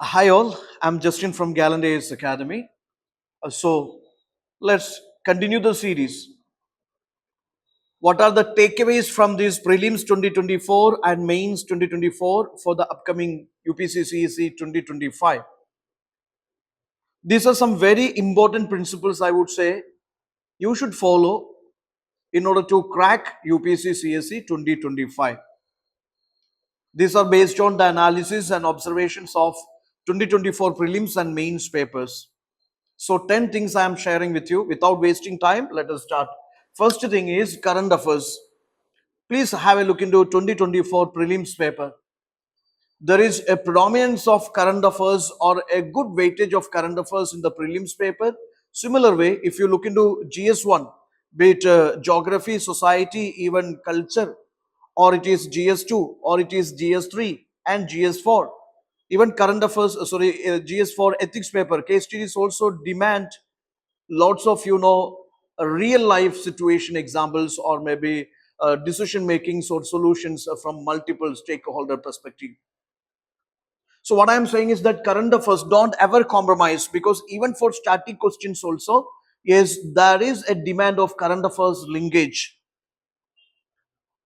Hi all, I'm Justin from Gallant IAS Academy. So let's continue the series. What are the takeaways from these prelims 2024 and mains 2024 for the upcoming UPSC CSE 2025? These are some very important principles I would say you should follow in order to crack UPSC CSE 2025. These are based on the analysis and observations of 2024 prelims and mains papers. So 10 things I am sharing with you. Without wasting time, let us start. First thing is current affairs. Please have a look into 2024 prelims paper. There is a predominance of current affairs or a good weightage of current affairs in the prelims paper. Similar way, if you look into GS1, be it geography, society, even culture, or it is GS2, or it is GS3 and GS4. Even current affairs, GS4 ethics paper, case studies also demand lots of real life situation examples or maybe decision makings or solutions from multiple stakeholder perspective. So what I am saying is that current affairs don't ever compromise, because even for static questions also, yes, there is a demand of current affairs linkage.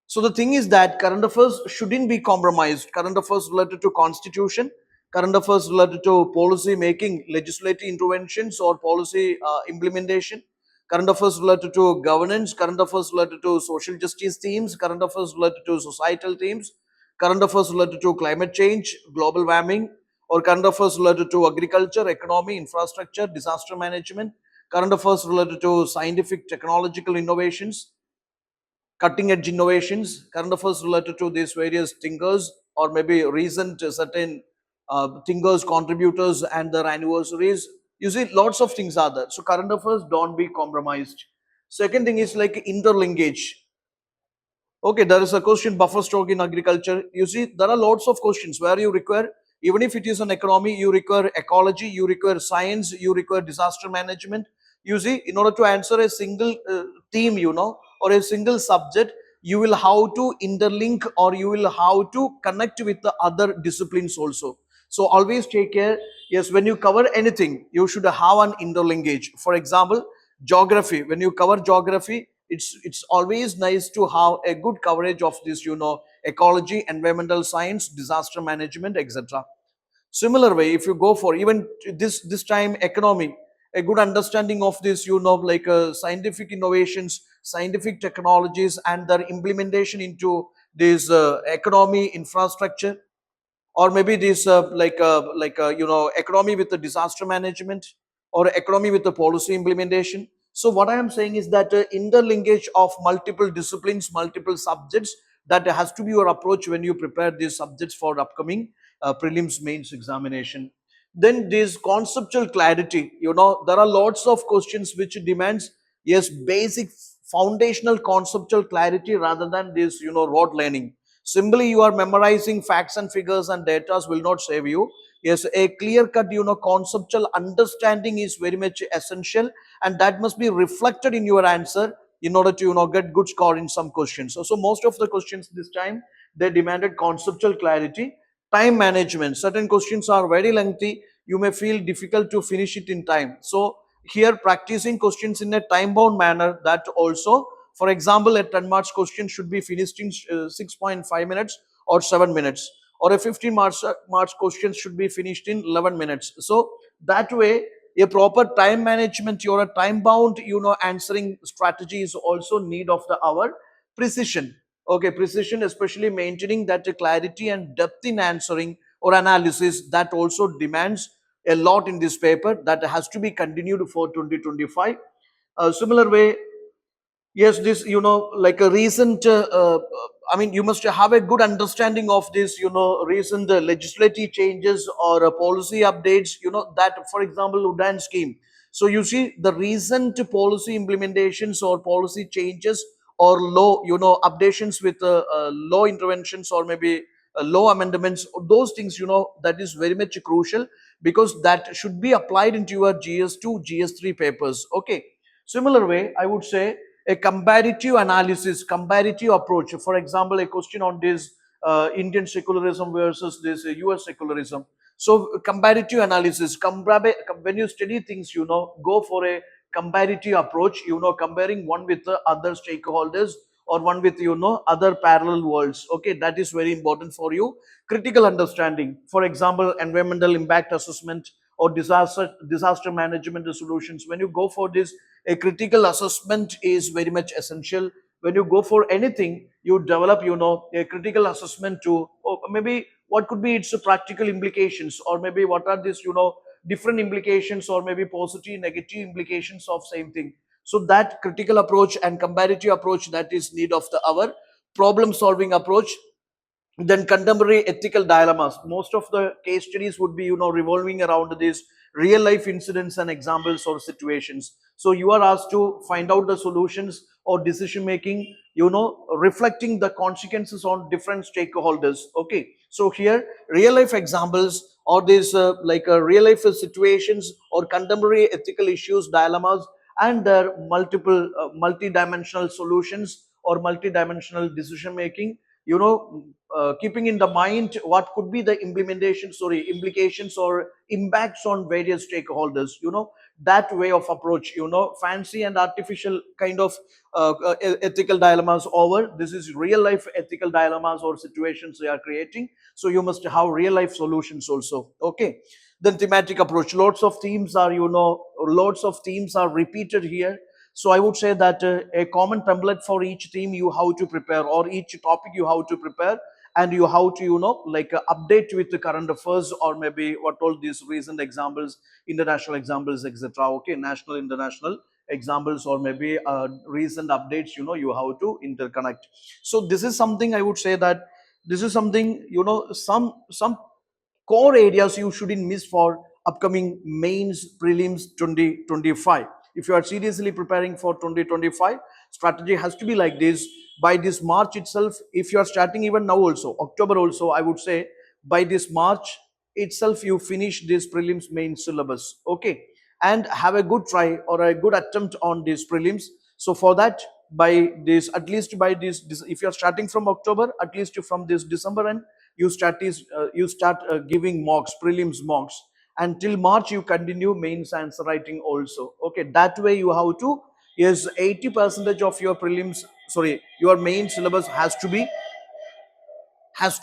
So the thing is that current affairs shouldn't be compromised. Current affairs related to constitution, current affairs related to policy making, legislative interventions or policy implementation, current affairs related to governance, current affairs related to social justice themes, current affairs related to societal themes, current affairs related to climate change, global warming, or current affairs related to agriculture, economy, infrastructure, disaster management, current affairs related to scientific technological innovations, cutting edge innovations, current affairs related to these various thinkers or maybe recent certain thinkers, contributors and their anniversaries. You see, lots of things are there. So current affairs don't be compromised. Second thing is like interlinkage. Okay, there is a question buffer stock in agriculture. You see, there are lots of questions where you require, even if it is an economy, you require ecology, you require science, you require disaster management. You see, in order to answer a single theme, or a single subject, you will have to interlink or you will have to connect with the other disciplines also. So always take care. Yes, when you cover anything, you should have an interlinkage. For example, geography. When you cover geography, it's always nice to have a good coverage of this, ecology, environmental science, disaster management, etc. Similar way, if you go for even this time economy, a good understanding of this, like scientific innovations, scientific technologies and their implementation into this economy infrastructure, or maybe this economy with the disaster management or economy with the policy implementation. So what I am saying is that interlinkage of multiple disciplines, multiple subjects, that has to be your approach when you prepare these subjects for upcoming prelims mains examination. Then this conceptual clarity, there are lots of questions which demands, yes, basic foundational conceptual clarity rather than this rote learning. Simply you are memorizing facts and figures and data will not save you. Yes, a clear cut conceptual understanding is very much essential, and that must be reflected in your answer in order to get good score in some questions. So most of the questions this time, they demanded conceptual clarity. Time management, certain questions are very lengthy, you may feel difficult to finish it in time. So here practicing questions in a time bound manner, that also, for example, a 10 marks question should be finished in 6.5 minutes or 7 minutes, or a 15 marks question should be finished in 11 minutes. So that way, a proper time management, you're a time bound answering strategy is also need of the hour. Precision, okay, precision, especially maintaining that clarity and depth in answering or analysis, that also demands a lot in this paper, that has to be continued for 2025. Similar way, yes, this, like a recent, you must have a good understanding of this, recent legislative changes or policy updates, that, for example, Udan scheme. So you see the recent policy implementations or policy changes or law, updations with law interventions or maybe law amendments, those things, that is very much crucial, because that should be applied into your GS2, GS3 papers. Okay. Similar way, I would say a comparative analysis, comparative approach. For example, a question on this Indian secularism versus this US secularism. So comparative analysis, when you study things, go for a comparative approach, comparing one with the other stakeholders or one with, other parallel worlds. Okay, that is very important for you. Critical understanding, for example, environmental impact assessment or disaster management solutions. When you go for this, a critical assessment is very much essential. When you go for anything, you develop, a critical assessment to, or maybe what could be its practical implications, or maybe what are these, different implications, or maybe positive negative implications of same thing. So that critical approach and comparative approach, that is need of the our problem solving approach. Then contemporary ethical dilemmas, most of the case studies would be, revolving around these real life incidents and examples or situations. So you are asked to find out the solutions or decision making, reflecting the consequences on different stakeholders. Okay, so here real life examples or these real life situations or contemporary ethical issues, dilemmas, and their multi-dimensional solutions or multi-dimensional decision making, keeping in the mind what could be the implications or impacts on various stakeholders. That way of approach, fancy and artificial kind of ethical dilemmas over, this is real life ethical dilemmas or situations they are creating. So you must have real life solutions also. Okay, then thematic approach, lots of themes are repeated here. So I would say that a common template for each theme you have to prepare, or each topic you have to prepare, and you have to, update with the current affairs, or maybe what all these recent examples, international examples, etc. Okay, national, international examples, or maybe recent updates, you have to interconnect. So this is something I would say that this is something, some core areas you shouldn't miss for upcoming mains prelims 2025. If you are seriously preparing for 2025, strategy has to be like this. By this March itself, if you are starting even now also, October also, I would say by this March itself, you finish this prelims main syllabus. Okay, and have a good try or a good attempt on these prelims. So for that, by this, at least by this, if you are starting from October, at least from this December end, you start giving mocks, prelims mocks, until March you continue mains answer writing also. Okay, that way you have to, yes, 80% of your prelims, sorry, your main syllabus has to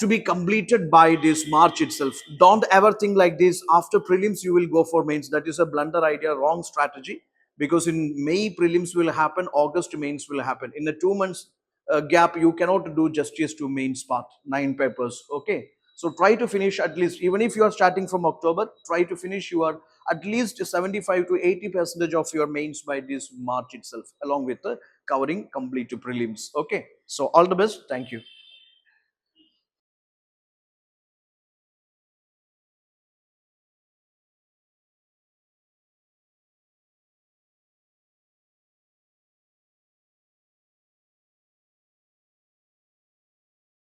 be completed by this March itself. Don't ever think like this. After prelims, you will go for mains. That is a blunder idea, wrong strategy. Because in May, prelims will happen, August, mains will happen. In a 2 months gap, you cannot do justice to mains part, 9 papers. Okay. So try to finish at least, even if you are starting from October, try to finish your at least 75 to 80% of your mains by this March itself, along with the covering complete prelims. Okay. So all the best. Thank you.